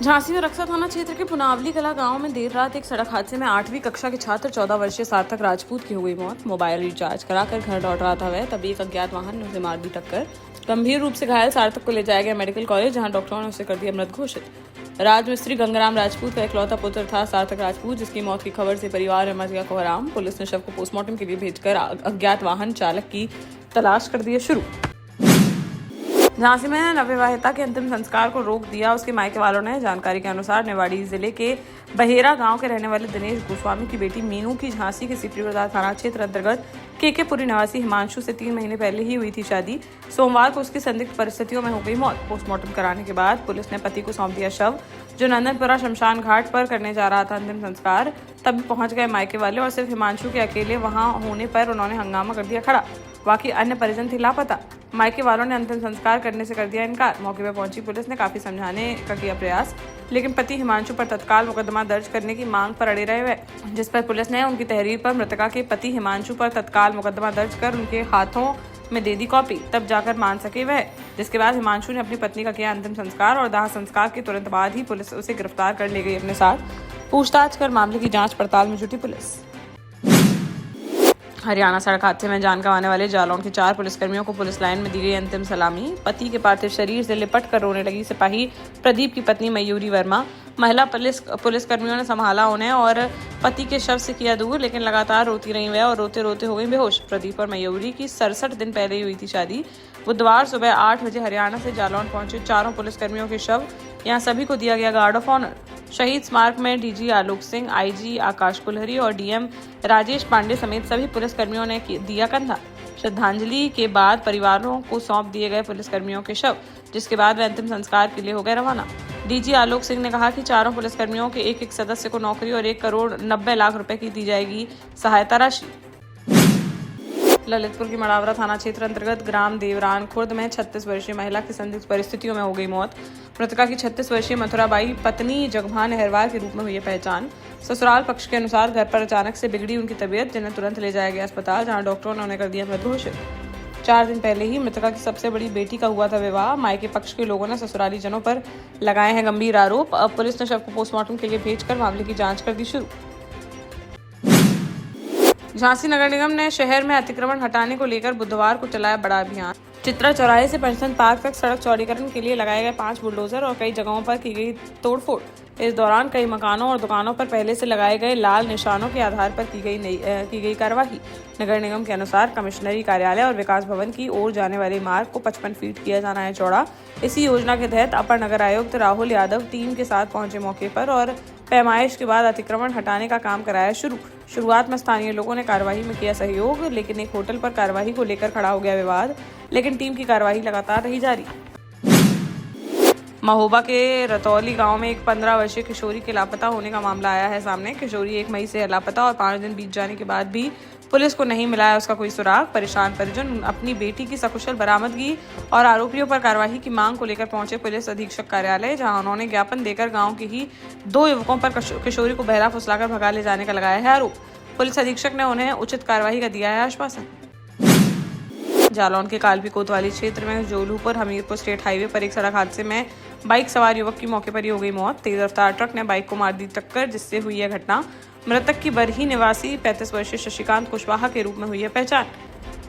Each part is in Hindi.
झांसी में रक्सा थाना क्षेत्र के पुनावली कला गांव में देर रात एक सड़क हादसे में 8वीं कक्षा के छात्र 14 वर्षीय सार्थक राजपूत की हो गई मौत। मोबाइल रिचार्ज कराकर घर लौट रहा था वह, तभी एक अज्ञात वाहन ने उसे मार दी टक्कर। गंभीर रूप से घायल सार्थक को ले जाया गया मेडिकल कॉलेज, जहां डॉक्टरों ने उसे कर दिया मृत घोषित। राजमिस्त्री गंगाराम राजपूत का इकलौता पुत्र था सार्थक राजपूत, जिसकी मौत की खबर से परिवार में मच गया कोहराम। पुलिस ने शव को पोस्टमार्टम के लिए भेजकर अज्ञात वाहन चालक की तलाश कर दी है शुरू। झांसी में नवविवाहिता के अंतिम संस्कार को रोक दिया उसके मायके वालों ने। जानकारी के अनुसार निवाड़ी जिले के बहेरा गांव के रहने वाले दिनेश गोस्वामी की बेटी मीनू की झांसी के सीपी बाजार थाना क्षेत्र अंतर्गत केकेपुरी निवासी हिमांशु से 3 महीने पहले ही हुई थी शादी। सोमवार को उसकी संदिग्ध परिस्थितियों में हो गई मौत। पोस्टमार्टम कराने के बाद पुलिस ने पति को सौंप दिया शव, जो नंदनपुरा शमशान घाट पर करने जा रहा था अंतिम संस्कार। तभी पहुंच गए मायके वाले और सिर्फ हिमांशु के अकेले वहां होने पर उन्होंने हंगामा कर दिया खड़ा। बाकी अन्य परिजन थे लापता। मायके वालों ने अंतिम संस्कार करने से कर दिया इनकार। मौके पर पहुंची पुलिस ने काफी समझाने का किया प्रयास, लेकिन पति हिमांशु पर तत्काल मुकदमा दर्ज करने की मांग पर अड़े रहे हुए, जिस पर पुलिस ने उनकी तहरीर पर मृतका के पति हिमांशु पर तत्काल मुकदमा दर्ज कर उनके हाथों में दे दी कॉपी, तब जाकर मान सके वह। जिसके बाद हिमांशु ने अपनी पत्नी का किया अंतिम संस्कार और दाह संस्कार के तुरंत बाद ही पुलिस उसे गिरफ्तार कर ले गई अपने साथ। पूछताछ कर मामले की जांच पड़ताल में जुटी पुलिस। हरियाणा सड़क हादसे में जान गंवाने वाले जालौन के 4 पुलिसकर्मियों को पुलिस लाइन में दी गई अंतिम सलामी। पति के पार्थिव शरीर से लिपट कर रोने लगी सिपाही प्रदीप की पत्नी मयूरी वर्मा। महिला पुलिसकर्मियों ने संभाला उन्हें और पति के शव से किया दूर, लेकिन लगातार रोती रही वह और रोते रोते हो गई बेहोश। प्रदीप और मयूरी की 67 दिन पहले ही हुई थी शादी। बुधवार सुबह 8 बजे हरियाणा से जालौन पहुंचे चारों पुलिसकर्मियों के शव यहां सभी को दिया गया गार्ड ऑफ ऑनर। शहीद स्मारक में डीजी आलोक सिंह, आईजी आकाश कुलहरी और डीएम राजेश पांडे समेत सभी पुलिसकर्मियों ने दिया कंधा। श्रद्धांजलि के बाद परिवारों को सौंप दिए गए पुलिसकर्मियों के शव, जिसके बाद वे अंतिम संस्कार के लिए हो गए रवाना। डीजी आलोक सिंह ने कहा कि चारों पुलिसकर्मियों के एक सदस्य को नौकरी और 1 करोड़ 90 लाख रुपए की दी जाएगी सहायता राशि। ललितपुर की मड़ावरा थाना क्षेत्र अंतर्गत ग्राम देवरान खुर्द में 36 वर्षीय महिला की संदिग्ध परिस्थितियों में हो गई मौत। मृतका की 36 वर्षीय मथुराबाई पत्नी जगभान अहरवार के रूप में हुई है पहचान। ससुराल पक्ष के अनुसार घर पर अचानक से बिगड़ी उनकी तबीयत, जिन्हें तुरंत ले जाया गया अस्पताल, जहां डॉक्टरों ने उन्हें कर दिया मृत घोषित। 4 दिन पहले ही मृतका की सबसे बड़ी बेटी का हुआ था विवाह। मायके पक्ष के लोगों ने ससुराली जनों पर लगाए हैं गंभीर आरोप। अब पुलिस ने शव को पोस्टमार्टम के लिए भेजकर मामले की जांच कर दी शुरू। झांसी नगर निगम ने शहर में अतिक्रमण हटाने को लेकर बुधवार को चलाया बड़ा अभियान। चित्रा चौराहे से पंचतन पार्क तक सड़क चौड़ीकरण के लिए लगाए गए 5 बुलडोजर और कई जगहों पर की गई तोड़फोड़। इस दौरान कई मकानों और दुकानों पर पहले से लगाए गए लाल निशानों के आधार पर की गई कार्रवाई। नगर निगम के अनुसार कमिश्नरी कार्यालय और विकास भवन की ओर जाने वाले मार्ग को 55 फीट किया जाना है चौड़ा। इसी योजना के तहत अपर नगर आयुक्त राहुल यादव टीम के साथ पहुंचे मौके पर और पैमाइश के बाद अतिक्रमण हटाने का काम कराया शुरू। शुरुआत में स्थानीय लोगों ने कार्रवाई में किया सहयोग, लेकिन एक होटल पर कार्रवाई को लेकर खड़ा हो गया विवाद। लेकिन टीम की कार्रवाई लगातार रही जारी। महोबा के रतौली गांव में एक 15 वर्षीय किशोरी के लापता होने का मामला आया है सामने। किशोरी 1 मई से लापता और 5 दिन बीत जाने के बाद भी पुलिस को नहीं मिला है उसका कोई सुराग। परेशान परिजन अपनी बेटी की सकुशल बरामदगी और आरोपियों पर कार्रवाई की मांग को लेकर पहुंचे पुलिस अधीक्षक कार्यालय, जहां उन्होंने ज्ञापन देकर गांव के ही 2 युवकों पर किशोरी को बहला फुसलाकर भगा ले जाने का लगाया है आरोप। पुलिस अधीक्षक ने उन्हें उचित कार्रवाई का दिया है आश्वासन। जालौन के कालपी कोतवाली क्षेत्र में जोलूपुर हमीरपुर स्टेट हाईवे पर एक सड़क हादसे में बाइक सवार युवक की मौके पर ही हो गई मौत। तेज रफ्तार ट्रक ने बाइक को मार दी टक्कर, जिससे हुई यह घटना। मृतक की बरही निवासी 35 वर्षीय शशिकांत कुशवाहा के रूप में हुई है पहचान।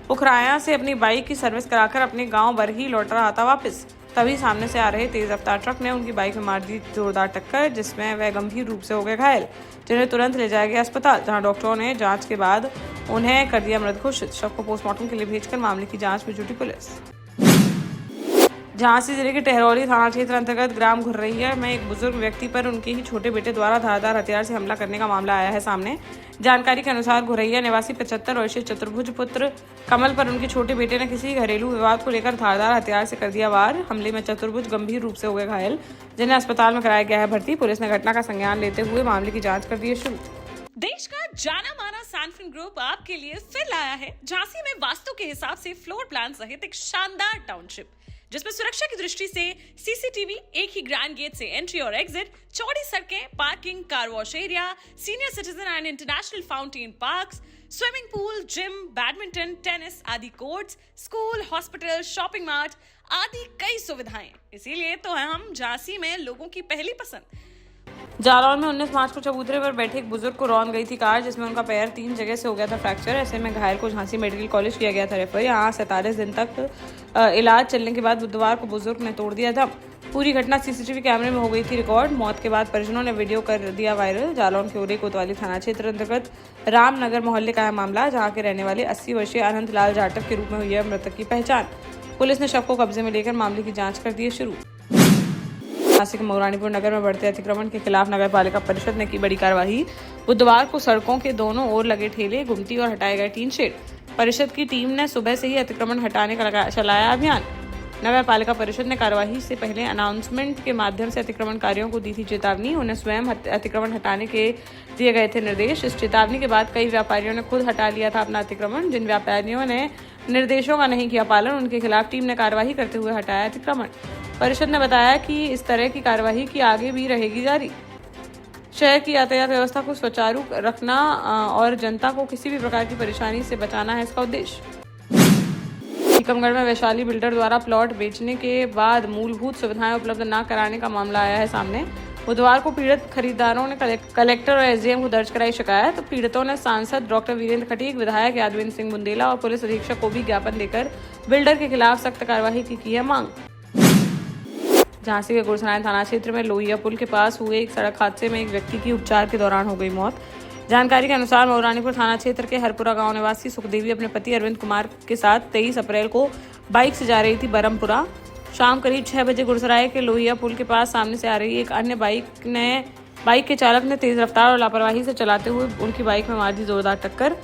पुखराया से अपनी बाइक की सर्विस कराकर अपने गांव बरही लौट रहा था वापस, तभी सामने से आ रहे तेज रफ्तार ट्रक ने उनकी बाइक में मार दी जोरदार टक्कर, जिसमें वह गंभीर रूप से हो गए घायल, जिन्हें तुरंत ले जाया गया अस्पताल, जहां डॉक्टरों ने जांच के बाद उन्हें कर दिया मृत घोषित। शव को पोस्टमार्टम के लिए भेजकर मामले की जांच में जुटी पुलिस। झांसी जिले के टहरौली थाना क्षेत्र अंतर्गत ग्राम घुर्रैया में एक बुजुर्ग व्यक्ति पर उनके ही छोटे बेटे द्वारा धारदार हथियार से हमला करने का मामला आया है सामने। जानकारी के अनुसार घुर्रैया निवासी 75 वर्षीय चतुर्भुज पुत्र कमल पर उनके छोटे बेटे ने किसी घरेलू विवाद को लेकर धारदार हथियार से कर दिया वार। हमले में चतुर्भुज गंभीर रूप से हो गए घायल, जिन्हें अस्पताल में कराया गया है भर्ती। पुलिस ने घटना का संज्ञान लेते हुए मामले की जाँच कर दी है शुरू। देश का जाना माना सैनफिन ग्रुप आपके लिए फिर लाया है झांसी में वास्तु के हिसाब से फ्लोर प्लान सहित एक शानदार टाउनशिप, जिसमें सुरक्षा की दृष्टि से सीसीटीवी, एक ही ग्रैंड गेट से एंट्री और एग्जिट, चौड़ी सड़कें, parking, car wash area, senior citizen and international fountain parks, swimming pool, gym, badminton, tennis आदि courts, school, hospital, shopping mart आदि कई सुविधाएं। इसीलिए तो हम झांसी में लोगों की पहली पसंद। जालौन में 19 मार्च को चबूतरे पर बैठे एक बुजुर्ग को रौंद गई थी कार, जिसमें उनका पैर 3 जगह से हो गया था फ्रैक्चर। ऐसे में घायल को झांसी मेडिकल कॉलेज किया गया था रेफर। यहाँ 47 दिन तक इलाज चलने के बाद बुधवार को बुजुर्ग ने तोड़ दिया दम। पूरी घटना सीसीटीवी कैमरे में हो गई थी रिकॉर्ड। मौत के बाद परिजनों ने वीडियो कर दिया वायरल। जालौन के उरे कोतवाली थाना क्षेत्र अंतर्गत रामनगर मोहल्ले का है मामला, जहाँ के रहने वाले 80 वर्षीय अनंत लाल जाटव के रूप में हुई है मृतक की पहचान। पुलिस ने शव को कब्जे में लेकर मामले की जाँच कर दी है शुरू। झांसी के मऊरानीपुर नगर में बढ़ते अतिक्रमण के खिलाफ नगर पालिका परिषद ने की बड़ी कार्रवाई। बुधवार को सड़कों के दोनों ओर लगे ठेले, गुमटी और हटाए गए टीन शेड। परिषद की टीम ने सुबह से ही अतिक्रमण हटाने का चलाया अभियान। नगर पालिका परिषद ने कार्यवाही से पहले अनाउंसमेंट के माध्यम से अतिक्रमणकारियों को दी थी चेतावनी। उन्हें स्वयं अतिक्रमण हटाने के दिए गए थे निर्देश। इस चेतावनी के बाद कई व्यापारियों ने खुद हटा लिया था अपना अतिक्रमण। जिन व्यापारियों ने निर्देशों का नहीं किया पालन, उनके खिलाफ टीम ने कार्यवाही करते हुए हटाया अतिक्रमण। परिषद ने बताया कि इस तरह की कार्यवाही की आगे भी रहेगी जारी। शहर की यातायात व्यवस्था को सुचारू रखना और जनता को किसी भी प्रकार की परेशानी से बचाना है इसका उद्देश्य। टीकमगढ़ में वैशाली बिल्डर द्वारा प्लॉट बेचने के बाद मूलभूत सुविधाएं उपलब्ध न कराने का मामला आया है सामने। बुधवार को पीड़ित खरीदारों ने कलेक्टर और एसडीएम को दर्ज कराई शिकायत। तो पीड़ितों ने सांसद डॉक्टर वीरेंद्र खटीक, विधायक यादवेंद्र सिंह बुंदेला और पुलिस अधीक्षक को भी ज्ञापन देकर बिल्डर के खिलाफ सख्त कार्रवाई की है मांग। झांसी के गुरसराय थाना क्षेत्र में लोहिया पुल के पास हुए एक सड़क हादसे में एक व्यक्ति की उपचार के दौरान हो गई मौत। जानकारी के अनुसार मऊरानीपुर थाना क्षेत्र के हरपुरा गांव निवासी सुखदेवी अपने पति अरविंद कुमार के साथ 23 अप्रैल को बाइक से जा रही थी बरमपुरा। शाम करीब 6 बजे गुरसराय के लोहिया पुल के पास सामने से आ रही एक अन्य बाइक के चालक ने तेज रफ्तार और लापरवाही से चलाते हुए उनकी बाइक में मार दी जोरदार टक्कर।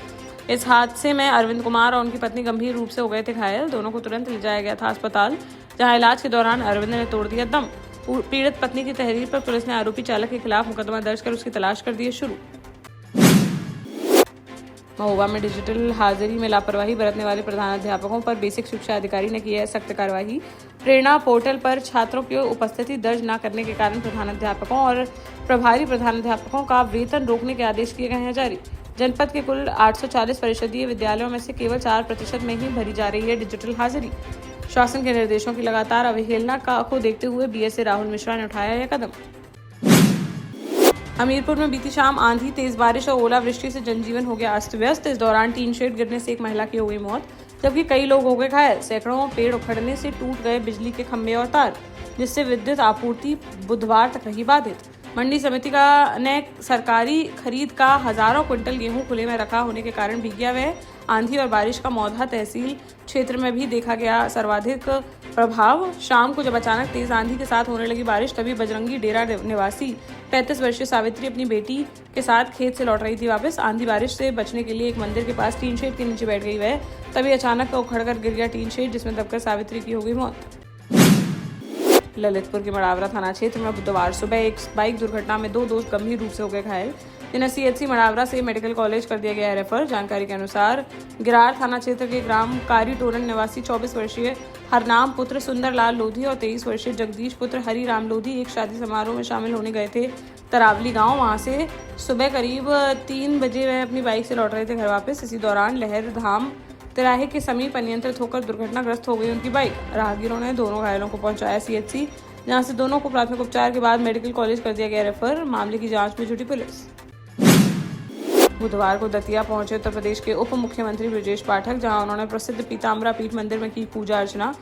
इस हादसे में अरविंद कुमार और उनकी पत्नी गंभीर रूप से हो गए थे घायल। दोनों को तुरंत ले जाया गया था अस्पताल, जहां इलाज के दौरान अरविंद ने तोड़ दिया दम। पीड़ित पत्नी की तहरीर पर पुलिस ने आरोपी चालक के खिलाफ मुकदमा दर्ज कर उसकी तलाश कर दी है शुरू। महोबा में डिजिटल हाजिरी में लापरवाही बरतने वाले प्रधानाध्यापकों पर बेसिक शिक्षा अधिकारी ने की है सख्त कार्रवाई। प्रेरणा पोर्टल पर छात्रों की उपस्थिति दर्ज न करने के कारण प्रधानाध्यापकों और प्रभारी प्रधानाध्यापकों का वेतन रोकने के आदेश किए गए हैं जारी। जनपद के कुल 840 परिषदीय विद्यालयों में से केवल 4% में ही भरी जा रही है डिजिटल हाजिरी। शासन के निर्देशों की लगातार अवहेलना को देखते हुए बीएसए राहुल मिश्रा ने उठाया यह कदम। हमीरपुर में बीती शाम आंधी, तेज बारिश और ओलावृष्टि से जनजीवन हो गया अस्त व्यस्त। इस दौरान टीन शेड गिरने से एक महिला की हो गई मौत, जबकि कई लोग हो गए घायल। सैकड़ों पेड़ उखड़ने से टूट गए बिजली के खंभे और तार, जिससे विद्युत आपूर्ति बुधवार तक रही बाधित। मंडी समिति ने सरकारी खरीद का हजारों क्विंटल गेहूं खुले में रखा होने के कारण भीग गया है। आंधी और बारिश का मौधा तहसील क्षेत्र में भी देखा गया सर्वाधिक प्रभाव। शाम को जब अचानक तेज आंधी के साथ होने लगी बारिश, तभी बजरंगी डेरा निवासी 35 वर्षीय सावित्री अपनी बेटी के साथ खेत से लौट रही थी वापस। आंधी बारिश से बचने के लिए एक मंदिर के पास टीन शेड के नीचे बैठ गई वह, तभी अचानक उखड़कर गिर गया टीन शेड, जिसमें दबकर सावित्री की हो गई मौत। ललितपुर के मड़ावरा थाना क्षेत्र में बुधवार सुबह एक बाइक दुर्घटना में 2 दोस्त गंभीर रूप से हो गए घायल, जिन्हें सीएचसी मड़ावरा से मेडिकल कॉलेज कर दिया गया है रेफर। जानकारी के अनुसार गिरार थाना क्षेत्र के ग्राम कारी टोरन निवासी 24 वर्षीय हरनाम पुत्र सुंदरलाल लोधी और 23 वर्षीय जगदीश पुत्र हरि राम लोधी एक शादी समारोह में शामिल होने गए थे तरावली गांव। वहां से सुबह करीब 3 बजे वह अपनी बाइक से लौट रहे थे घर वापस। इसी दौरान लहर धाम तिराहे के समीप अनियंत्रित होकर दुर्घटनाग्रस्त हो गई उनकी बाइक। राहगीरों ने दोनों घायलों को पहुंचाया सीएचसी, जहां से दोनों को प्राथमिक उपचार के बाद मेडिकल कॉलेज कर दिया गया रेफर। मामले की जांच में जुटी पुलिस। बुधवार को दतिया पहुंचे उत्तर प्रदेश के उप मुख्यमंत्री ब्रजेश पाठक, जहां उन्होंने प्रसिद्ध पीताम्बरा पीठ मंदिर में की पूजा अर्चना।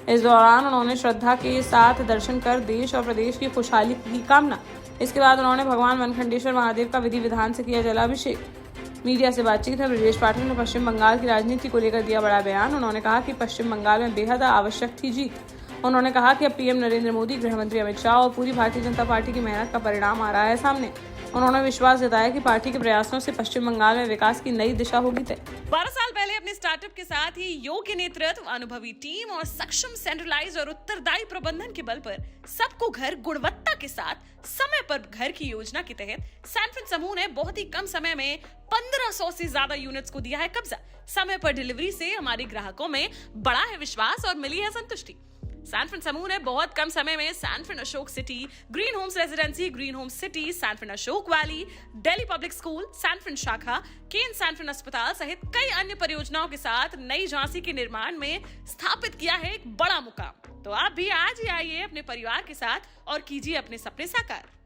इस दौरान उन्होंने श्रद्धा के साथ दर्शन कर देश और प्रदेश की खुशहाली की कामना। इसके बाद उन्होंने भगवान मनखंडेश्वर महादेव का विधि विधान से किया जलाभिषेक। मीडिया से बातचीत में ब्रजेश पाठक ने पश्चिम बंगाल की राजनीति को लेकर दिया बड़ा बयान। उन्होंने कहा कि पश्चिम बंगाल में बेहद आवश्यक थी जीत। उन्होंने कहा कि अब पीएम नरेंद्र मोदी, गृह मंत्री अमित शाह और पूरी भारतीय जनता पार्टी की मेहनत का परिणाम आ रहा है सामने। उन्होंने विश्वास जताया कि पार्टी के प्रयासों से पश्चिम बंगाल में विकास की नई दिशा होगी तय। 12 साल पहले अपने स्टार्टअप के साथ ही योग्य नेतृत्व, अनुभवी टीम और सक्षम सेंट्रलाइज और उत्तरदायी प्रबंधन के बल पर सबको घर गुणवत्ता के साथ समय पर घर की योजना के तहत सैनफिन समूह ने बहुत ही कम समय में 1500 से ज्यादा यूनिट्स को दिया है कब्जा। समय पर डिलीवरी से हमारे ग्राहकों में बढ़ा है विश्वास और मिली है संतुष्टि। सैनफिन समूह ने बहुत कम समय में Sanfin Ashok city, green homes residency, green homes city, Sanfin Ashok valley, Delhi public school, Sanfin शाखा, केन सैनफिन अस्पताल सहित कई अन्य परियोजनाओं के साथ नई झांसी के निर्माण में स्थापित किया है एक बड़ा मुकाम। तो आप भी आज ही आइए अपने परिवार के साथ और कीजिए अपने सपने साकार।